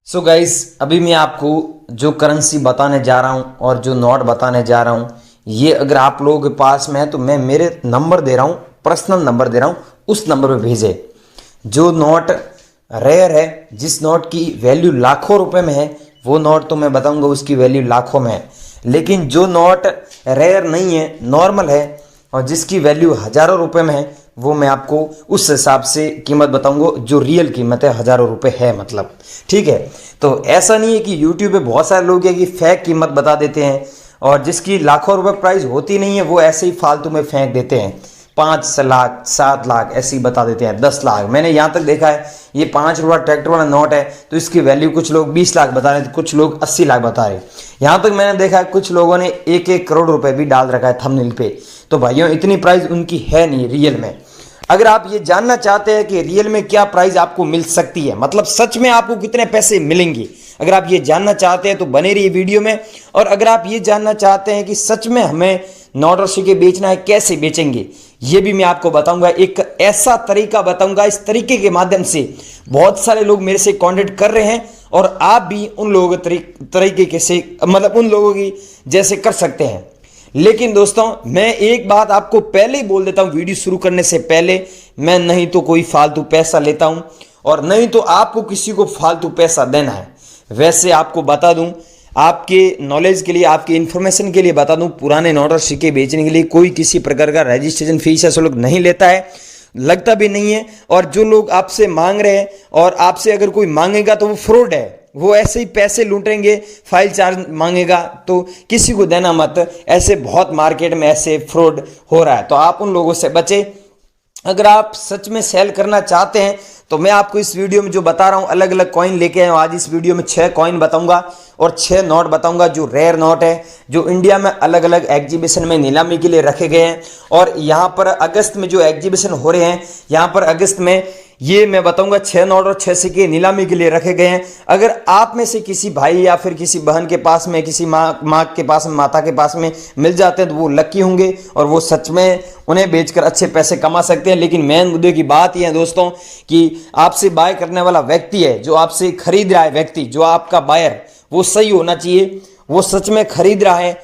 So guys, अभी मैं आपको जो करेंसी बताने जा रहा हूँ और जो नोट बताने जा रहा हूँ, ये अगर आप लोगों के पास में है तो मैं मेरे नंबर दे रहा हूँ, पर्सनल नंबर दे रहा हूँ, उस नंबर पे भेजे। जो नोट रेयर है, जिस नोट की वैल्यू लाखों रुपए में है, वो नोट तो मैं बताऊंगा उसकी वैल्यू लाखों में है। लेकिन जो नोट रेयर नहीं है, नॉर्मल है और जिसकी वैल्यू हजारों रुपए में है, वो मैं आपको उस हिसाब से कीमत बताऊंगा। जो रियल कीमत है हजारों रुपए है, मतलब ठीक है। तो ऐसा नहीं है कि यूट्यूब पे बहुत सारे लोग हैं कि फेक कीमत बता देते हैं और जिसकी लाखों रुपए प्राइस होती नहीं है वो ऐसे ही फालतू में फेंक देते हैं। 5 लाख 7 लाख ऐसे ही बता देते हैं, 10 लाख। मैंने यहाँ तक देखा है ये 5 रुपया ट्रैक्टर वाला नोट है तो इसकी वैल्यू कुछ लोग 20 लाख बता रहे हैं, कुछ लोग 80 लाख बता रहे हैं। यहाँ तक मैंने देखा है कुछ लोगों ने 1-1 करोड़ रुपए भी डाल रखा है थंबनेल पे। तो भाइयों, इतनी प्राइस उनकी है नहीं रियल में। अगर आप ये जानना चाहते हैं कि रियल में क्या प्राइस आपको मिल सकती है, मतलब सच में आपको कितने पैसे मिलेंगे, अगर आप ये जानना चाहते हैं तो बने रहिए वीडियो में। और अगर आप ये जानना चाहते हैं कि सच में हमें नोट और सिक्के बेचना है, कैसे बेचेंगे, ये भी मैं आपको बताऊंगा। एक ऐसा तरीका बताऊंगा, इस तरीके के माध्यम से बहुत सारे लोग मेरे से कांटेक्ट कर रहे हैं और आप भी उन लोगों के तरीके से, मतलब उन लोगों की जैसे कर सकते हैं। लेकिन दोस्तों, मैं एक बात आपको पहले ही बोल देता हूं, वीडियो शुरू करने से पहले, मैं नहीं तो कोई फालतू पैसा लेता हूं और नहीं तो आपको किसी को फालतू पैसा देना है। वैसे आपको बता दूं, आपके नॉलेज के लिए, आपके इन्फॉर्मेशन के लिए बता दूं, पुराने नोट और सिक्के बेचने के लिए कोई किसी प्रकार का रजिस्ट्रेशन फीस ऐसा लोग नहीं लेता है, लगता भी नहीं है। और जो लोग आपसे मांग रहे हैं और आपसे अगर कोई मांगेगा तो वो फ्रॉड है, वो ऐसे ही पैसे लूटेंगे, फाइल चार्ज मांगेगा, तो किसी को देना मत। ऐसे बहुत मार्केट में ऐसे फ्रॉड हो रहा है, तो आप उन लोगों से बचे। अगर आप सच में सेल करना चाहते हैं तो मैं आपको इस वीडियो में जो बता रहा हूं, अलग अलग कॉइन लेके आया हूं। आज इस वीडियो में 6 कॉइन बताऊंगा और 6 नोट बताऊंगा जो रेयर नोट है, जो इंडिया में अलग अलग एग्जीबिशन में नीलामी के लिए रखे गए हैं। और यहां पर अगस्त में जो एग्जीबिशन हो रहे हैं, यहां पर अगस्त में ये मैं बताऊंगा 6 नोट और 6 सिक्के नीलामी के लिए रखे गए हैं। अगर आप में से किसी भाई या फिर किसी बहन के पास में, किसी माँ के पास में, माता के पास में मिल जाते हैं तो वो लकी होंगे और वो सच में उन्हें बेचकर अच्छे पैसे कमा सकते हैं। लेकिन मेन मुद्दे की बात यह है दोस्तों कि आपसे बाय करने वाला व्यक्ति है, जो आपसे खरीद रहा है व्यक्ति, जो आपका बायर, वो सही होना चाहिए। वो सच में खरीद रहा है,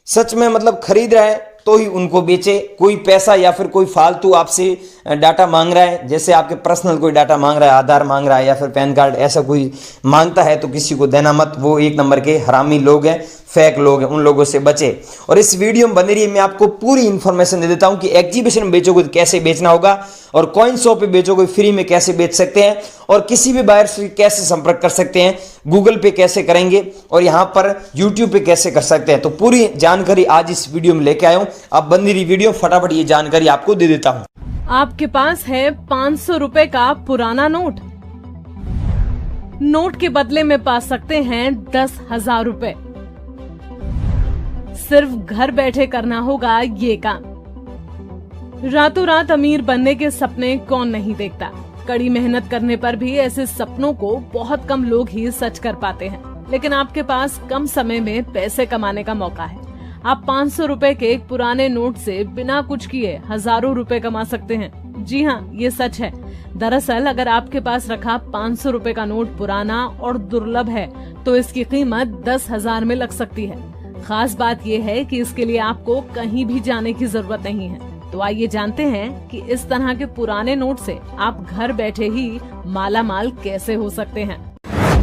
सच में मतलब खरीद रहा है तो ही उनको बेचे। कोई पैसा या फिर कोई फालतू आपसे डाटा मांग रहा है, जैसे आपके पर्सनल कोई डाटा मांग रहा है, आधार मांग रहा है या फिर पैन कार्ड, ऐसा कोई मांगता है तो किसी को देना मत। वो 1 नंबर के हरामी लोग हैं, फेक लोग हैं, उन लोगों से बचे। और इस वीडियो में बने रहिए, मैं आपको पूरी इंफॉर्मेशन दे देता हूं कि एग्जीबिशन में बेचोगे तो कैसे बेचना होगा और कॉइन शॉप पे बेचोगे फ्री में कैसे बेच सकते हैं और किसी भी बायर से कैसे संपर्क कर सकते हैं, गूगल पे कैसे करेंगे और यहां पर यूट्यूब पे कैसे कर सकते हैं। तो पूरी जानकारी आज इस वीडियो में लेके आया हूं। अब बंदी रही वीडियो, फटाफट ये जानकारी आपको दे देता हूं। आपके पास है 500 रुपए का पुराना नोट, नोट के बदले में पा सकते हैं 10,000 रुपए। सिर्फ घर बैठे करना होगा ये काम। रातों रात अमीर बनने के सपने कौन नहीं देखता। कड़ी मेहनत करने पर भी ऐसे सपनों को बहुत कम लोग ही सच कर पाते हैं। लेकिन आपके पास कम समय में पैसे कमाने का मौका है। आप 500 रुपए के एक पुराने नोट से बिना कुछ किए हजारों रुपए कमा सकते हैं। जी हाँ, ये सच है। दरअसल अगर आपके पास रखा 500 रुपए का नोट पुराना और दुर्लभ है तो इसकी कीमत 10,000 में लग सकती है। खास बात यह है कि इसके लिए आपको कहीं भी जाने की जरूरत नहीं है। तो आइए जानते हैं कि इस तरह के पुराने नोट से आप घर बैठे ही माला माल कैसे हो सकते हैं।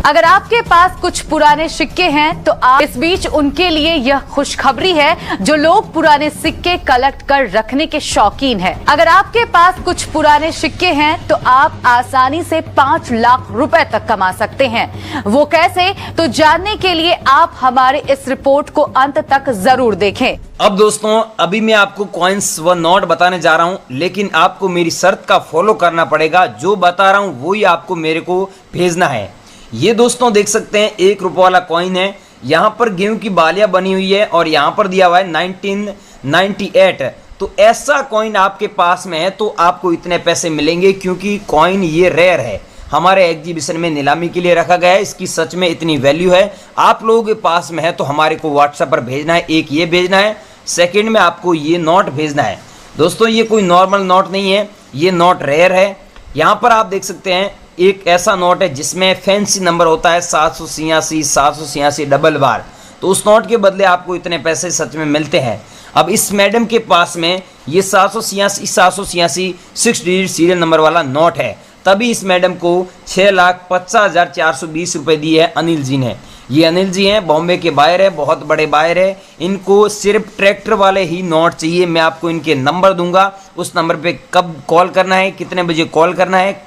अगर आपके पास कुछ पुराने सिक्के हैं तो आप इस बीच उनके लिए यह खुशखबरी है जो लोग पुराने सिक्के कलेक्ट कर रखने के शौकीन हैं। अगर आपके पास कुछ पुराने सिक्के हैं तो आप आसानी से 5 लाख रुपए तक कमा सकते हैं। वो कैसे, तो जानने के लिए आप हमारे इस रिपोर्ट को अंत तक जरूर देखें। अब दोस्तों, अभी मैं आपको कॉइन्स व नोट बताने जा रहा हूं, लेकिन आपको मेरी शर्त का फॉलो करना पड़ेगा। जो बता रहा हूं वही आपको मेरे को भेजना है। ये दोस्तों देख सकते हैं 1 रुपये वाला कॉइन है। यहाँ पर गेहूं की बालियां बनी हुई है और यहाँ पर दिया हुआ है 1998। तो ऐसा कॉइन आपके पास में है तो आपको इतने पैसे मिलेंगे, क्योंकि कॉइन ये रेयर है, हमारे एग्जीबिशन में नीलामी के लिए रखा गया है। इसकी सच में इतनी वैल्यू है। आप लोगों के पास में है तो हमारे को व्हाट्सएप पर भेजना है। एक ये भेजना है, सेकेंड में आपको ये नोट भेजना है। दोस्तों, ये कोई नॉर्मल नोट नहीं है, ये नोट रेयर है। यहाँ पर आप देख सकते हैं एक ऐसा नोट है जिसमें फैंसी नंबर होता है 786 डबल बार, तो उस नोट के बदले आपको इतने पैसे सच में मिलते हैं। अब इस मैडम के पास में ये 786 6 डिजिट सीरियल नंबर वाला नोट है, तभी इस मैडम को 6,50,420 रुपये दिए हैं अनिल जी ने। ये अनिल जी हैं, बॉम्बे के बायर है, बहुत बड़े बायर है। इनको सिर्फ ट्रैक्टर वाले ही नोट चाहिए। मैं आपको इनके नंबर दूंगा, उस नंबर पे कब कॉल करना है, कितने बजे कॉल करना है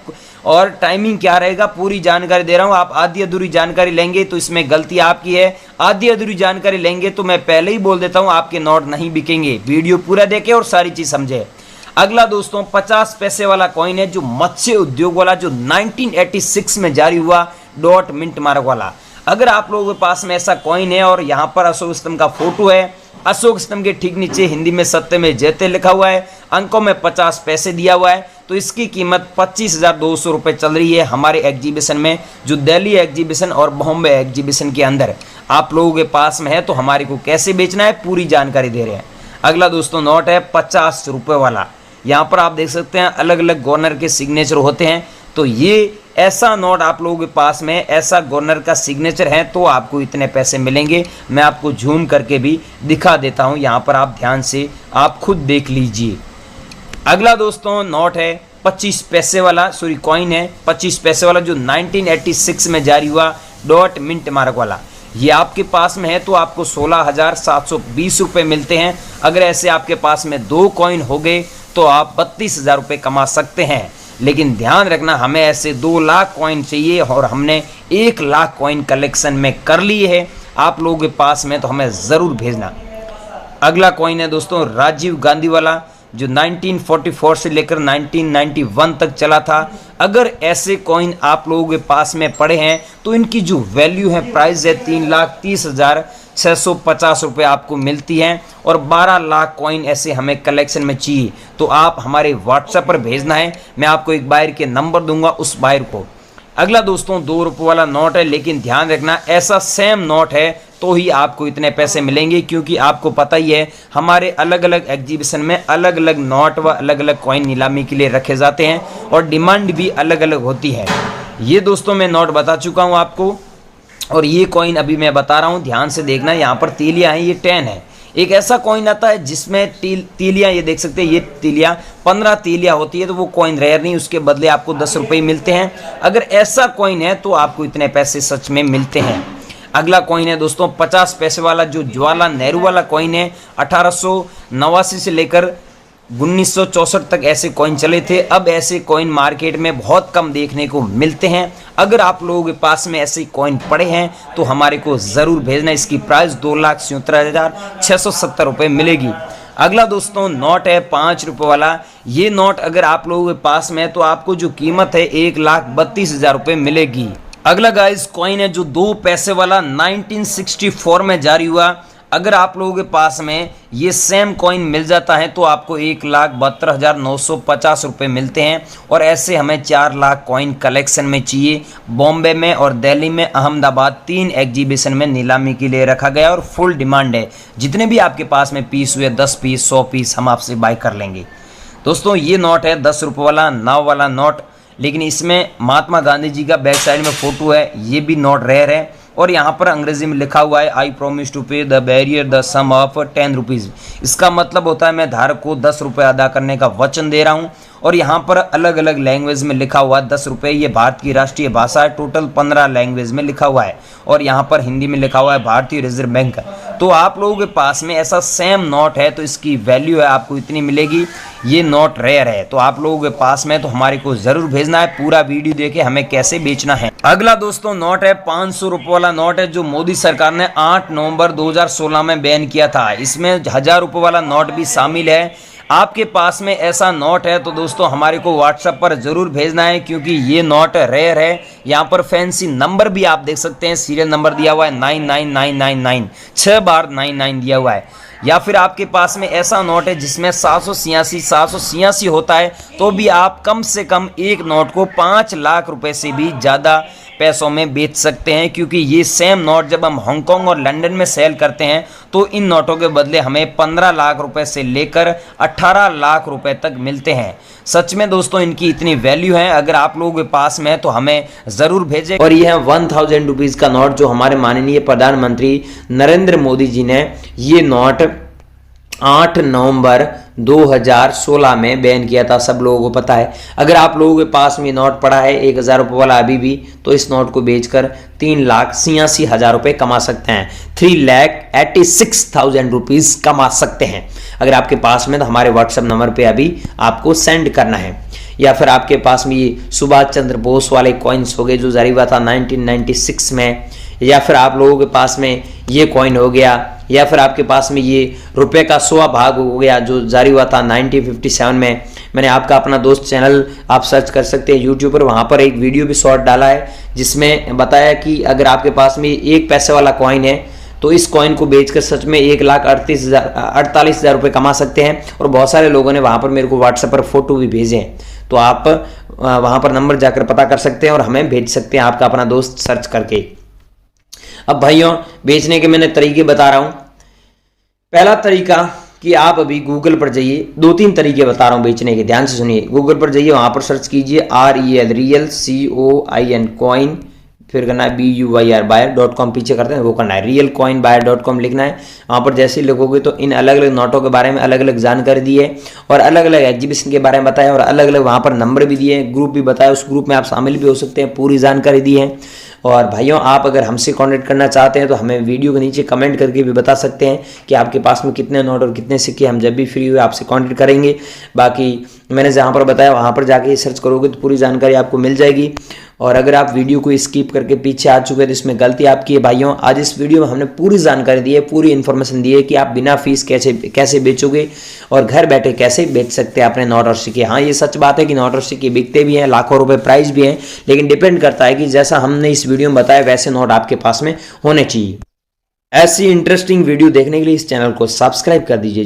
और टाइमिंग क्या रहेगा, पूरी जानकारी दे रहा हूँ। आप आधी अधूरी जानकारी लेंगे तो इसमें गलती आपकी है। आधी अधूरी जानकारी लेंगे तो मैं पहले ही बोल देता हूँ आपके नोट नहीं बिकेंगे। वीडियो पूरा देखें और सारी चीज़ समझे। अगला दोस्तों 50 पैसे वाला कॉइन है जो मत्स्य उद्योग वाला, जो 1986 में जारी हुआ, डॉट मिंट मार्क वाला। अगर आप लोगों के पास में ऐसा कॉइन है और यहाँ पर अशोक स्तंभ का फोटो है, अशोक स्तंभ के ठीक नीचे हिंदी में सत्य में जयते लिखा हुआ है, अंकों में 50 पैसे दिया हुआ है, तो इसकी कीमत 25,200 रुपये चल रही है हमारे एग्जीबिशन में, जो दिल्ली एग्जीबिशन और बॉम्बे एग्जीबिशन के अंदर आप लोगों के पास में है। तो हमारे को कैसे बेचना है पूरी जानकारी दे रहे हैं। अगला दोस्तों नोट है 50 रुपये वाला। यहाँ पर आप देख सकते हैं अलग अलग गवर्नर के सिग्नेचर होते हैं, तो ये ऐसा नोट आप लोगों के पास में ऐसा गवर्नर का सिग्नेचर है तो आपको इतने पैसे मिलेंगे। मैं आपको जूम करके भी दिखा देता हूँ, यहाँ पर आप ध्यान से आप खुद देख लीजिए। अगला दोस्तों नोट है 25 पैसे वाला, सॉरी कॉइन है 25 पैसे वाला, जो 1986 में जारी हुआ, डॉट मिंट मार्क वाला। ये आपके पास में है तो आपको 16,720 रुपये मिलते हैं। अगर ऐसे आपके पास में 2 कॉइन हो गए तो आप 32,000 रुपये कमा सकते हैं। लेकिन ध्यान रखना, हमें ऐसे 2 लाख कॉइन चाहिए और हमने 1 लाख कॉइन कलेक्शन में कर लिए है आप लोगों के पास में, तो हमें ज़रूर भेजना। अगला कॉइन है दोस्तों राजीव गांधी वाला, जो 1944 से लेकर 1991 तक चला था। अगर ऐसे कॉइन आप लोगों के पास में पड़े हैं तो इनकी जो वैल्यू है, प्राइस है 3,30,650 रुपये आपको मिलती हैं। और 12 लाख कॉइन ऐसे हमें कलेक्शन में चाहिए, तो आप हमारे व्हाट्सएप पर भेजना है। मैं आपको एक बायर के नंबर दूंगा, उस बायर को। अगला दोस्तों 2 रुपये वाला नोट है, लेकिन ध्यान रखना ऐसा सेम नोट है तो ही आपको इतने पैसे मिलेंगे, क्योंकि आपको पता ही है हमारे अलग अलग एग्जीबिशन में अलग अलग नोट व अलग अलग कॉइन नीलामी के लिए रखे जाते हैं और डिमांड भी अलग अलग होती है। ये दोस्तों मैं नोट बता चुका हूँ आपको, और ये कॉइन अभी मैं बता रहा हूँ, ध्यान से देखना। यहाँ पर तीलियाँ हैं, ये 10 है। एक ऐसा कॉइन आता है जिसमें तीलियाँ, ये देख सकते हैं, ये तीलियाँ 15 तीलियाँ होती है, तो वो कॉइन रेयर नहीं, उसके बदले आपको 10 रुपये मिलते हैं। अगर ऐसा कॉइन है तो आपको इतने पैसे सच में मिलते हैं। अगला कॉइन है दोस्तों 50 पैसे वाला, जो जवाहरलाल नेहरू वाला कॉइन है। 1889 से लेकर 1964 तक ऐसे कॉइन चले थे। अब ऐसे कॉइन मार्केट में बहुत कम देखने को मिलते हैं। अगर आप लोगों के पास में ऐसे कॉइन पड़े हैं तो हमारे को ज़रूर भेजना। इसकी प्राइस 2,77,670 रुपये मिलेगी। अगला दोस्तों नोट है 5 रुपये वाला। ये नोट अगर आप लोगों के पास में है तो आपको जो कीमत है 1,32,000 रुपये मिलेगी। अगला गाइस कॉइन है जो 2 पैसे वाला, 1964 में जारी हुआ। अगर आप लोगों के पास में ये सेम कॉइन मिल जाता है तो आपको 1,72,950 रुपये मिलते हैं। और ऐसे हमें 4 लाख कॉइन कलेक्शन में चाहिए। बॉम्बे में और दिल्ली में, अहमदाबाद 3 एग्जीबिशन में नीलामी के लिए रखा गया और फुल डिमांड है। जितने भी आपके पास में पीस हुए, 10 पीस 100 पीस हम आपसे बाय कर लेंगे। दोस्तों ये नोट है 10 रुपये वाला, नाव वाला नोट, लेकिन इसमें महात्मा गांधी जी का बैक साइड में फोटो है। ये भी नोट रेयर है और यहाँ पर अंग्रेजी में लिखा हुआ है I promise to pay the bearer the sum of 10 rupees. इसका मतलब होता है मैं धारक को 10 रुपये अदा करने का वचन दे रहा हूँ। और यहाँ पर अलग अलग लैंग्वेज में लिखा हुआ है 10 रुपये। ये भारत की राष्ट्रीय भाषा है। टोटल 15 लैंग्वेज में लिखा हुआ है और यहाँ पर हिंदी में लिखा हुआ है भारतीय रिजर्व बैंक। तो आप लोगों के पास में ऐसा सेम नोट है तो इसकी वैल्यू है आपको इतनी मिलेगी। ये नोट रेयर है तो आप लोगों के पास में तो हमारे को ज़रूर भेजना है। पूरा वीडियो देखे हमें कैसे बेचना है। अगला दोस्तों नोट है 500 रुपये वाला नोट है, जो मोदी सरकार ने 8 नवंबर 2016 में बैन किया था। इसमें 1000 रुपये वाला नोट भी शामिल है। आपके पास में ऐसा नोट है तो दोस्तों हमारे को व्हाट्सएप पर ज़रूर भेजना है, क्योंकि ये नोट रेयर है। यहाँ पर फैंसी नंबर भी आप देख सकते हैं, सीरियल नंबर दिया हुआ है 99999, 6 बार 99 दिया हुआ है। या फिर आपके पास में ऐसा नोट है जिसमें 786 होता है, तो भी आप कम से कम एक नोट को 5 लाख रुपए से भी ज़्यादा पैसों में बेच सकते हैं, क्योंकि ये सेम नोट जब हम हांगकांग और लंदन में सेल करते हैं तो इन नोटों के बदले हमें 15 लाख रुपए से लेकर 18 लाख रुपए तक मिलते हैं। सच में दोस्तों इनकी इतनी वैल्यू है, अगर आप लोगों के पास में है तो हमें ज़रूर भेजें। और यह है 1000 रुपीज़ का नोट जो हमारे माननीय प्रधानमंत्री नरेंद्र मोदी जी ने ये नोट 8 नवंबर 2016 में बैन किया था, सब लोगों को पता है। अगर आप लोगों के पास में नोट पड़ा है 1000 रुपये वाला अभी भी, तो इस नोट को बेचकर 3,86,000 रुपये कमा सकते हैं। 3,86,000 रुपीज़ कमा सकते हैं। अगर आपके पास में तो हमारे व्हाट्सएप नंबर पे अभी आपको सेंड करना है, या फिर आपके पास में ये सुभाष चंद्र बोस वाले कॉइन्स हो गए जो जारी हुआ था 1996 में, या फिर आप लोगों के पास में ये कॉइन हो गया, या फिर आपके पास में ये रुपए का 100 भाग हो गया जो जारी हुआ था 1957 में। मैंने आपका अपना दोस्त चैनल आप सर्च कर सकते हैं यूट्यूब पर, वहाँ पर एक वीडियो भी शॉर्ट डाला है जिसमें बताया कि अगर आपके पास में 1 पैसे वाला कॉइन है तो इस कॉइन को बेचकर सच में 1,48,000 रुपये कमा सकते हैं। और बहुत सारे लोगों ने वहाँ पर मेरे को व्हाट्सएप पर फोटो भी भेजे हैं, तो आप वहाँ पर नंबर जाकर पता कर सकते हैं और हमें भेज सकते हैं, आपका अपना दोस्त सर्च करके। अब भाइयों बेचने के मैंने तरीके बता रहा हूं। पहला तरीका कि आप अभी गूगल पर जाइए, 2-3 तरीके बता रहा हूं बेचने के, ध्यान से सुनिए। गूगल पर जाइए, वहां पर सर्च कीजिए REL रियल COIN कॉइन, फिर करना है BUYR buyer.com, पीछे करते हैं वो करना है realcoinbuyer.com लिखना है। वहाँ पर जैसे ही लिखोगे तो इन अलग अलग नोटों के बारे में अलग अलग जानकारी दी है और अलग अलग एग्जीबिशन के बारे में बताया और अलग अलग वहाँ पर नंबर भी दिए हैं, ग्रुप भी बताया, उस ग्रुप में आप शामिल भी हो सकते हैं, पूरी जानकारी दी है। और भाइयों आप अगर हमसे कांटेक्ट करना चाहते हैं तो हमें वीडियो के नीचे कमेंट करके भी बता सकते हैं कि आपके पास में कितने नोट और कितने सिक्के, हम जब भी फ्री हुए आपसे कांटेक्ट करेंगे। बाकी मैंने जहाँ पर बताया वहाँ पर जाके सर्च करोगे तो पूरी जानकारी आपको मिल जाएगी। और अगर आप वीडियो को स्किप करके पीछे आ चुके हैं तो इसमें गलती आपकी है भाइयों। आज इस वीडियो में हमने पूरी जानकारी दी है, पूरी इन्फॉर्मेशन दी है कि आप बिना फीस कैसे बेचोगे और घर बैठे कैसे बेच सकते हैं अपने नोट और सिक्के। हाँ ये सच बात है कि नोट और सिक्के बिकते भी हैं, लाखों रुपए प्राइस भी हैं, लेकिन डिपेंड करता है कि जैसा हमने इस वीडियो में बताया वैसे नोट आपके पास में होने चाहिए। ऐसी इंटरेस्टिंग वीडियो देखने के लिए इस चैनल को सब्सक्राइब कर दीजिए।